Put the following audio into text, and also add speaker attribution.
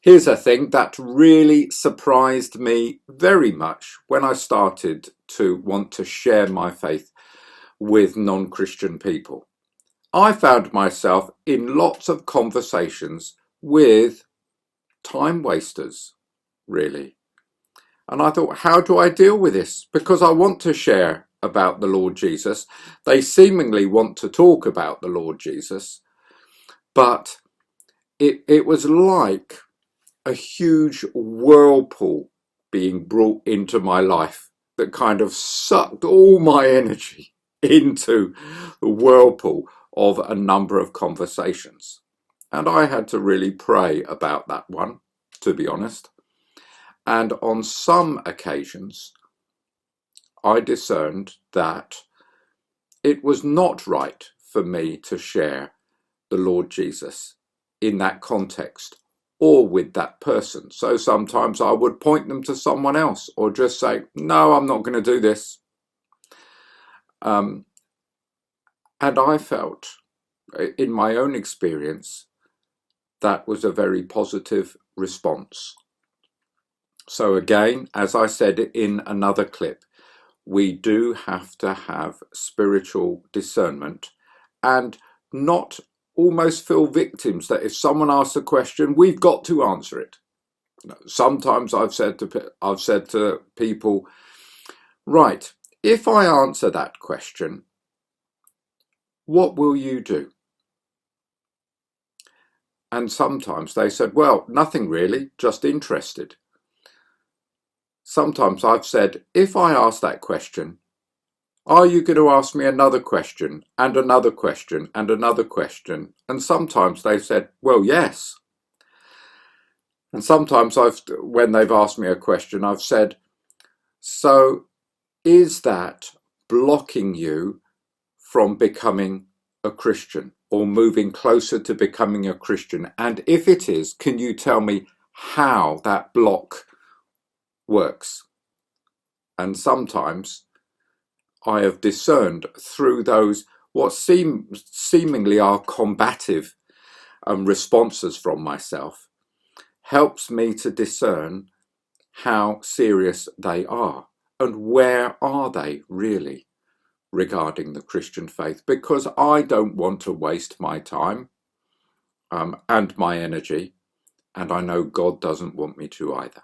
Speaker 1: Here's a thing that really surprised me very much when I started to want to share my faith with non-Christian people. I found myself in lots of conversations with time wasters, really. And I thought, how do I deal with this? Because I want to share about the Lord Jesus. They seemingly want to talk about the Lord Jesus, but it was like a huge whirlpool being brought into my life that kind of sucked all my energy into the whirlpool of a number of conversations. And I had to really pray about that one, to be honest. And on some occasions, I discerned that it was not right for me to share the Lord Jesus in that context or with that person. So sometimes I would point them to someone else or just say, no, I'm not going to do this. And I felt in my own experience, that was a very positive response. So again, as I said in another clip, we do have to have spiritual discernment and not almost feel victims that if someone asks a question, we've got to answer it. Sometimes I've said to people, right, if I answer that question, what will you do? And sometimes they said, well, nothing really, just interested. Sometimes I've said, if I ask that question, are you going to ask me another question and another question and another question? And sometimes they've said, well, yes. And sometimes when they've asked me a question, I've said, so is that blocking you from becoming a Christian or moving closer to becoming a Christian? And if it is, can you tell me how that block works? And sometimes I have discerned through those what seemingly are combative responses from myself, helps me to discern how serious they are and where are they really regarding the Christian faith, because I don't want to waste my time and my energy, and I know God doesn't want me to either.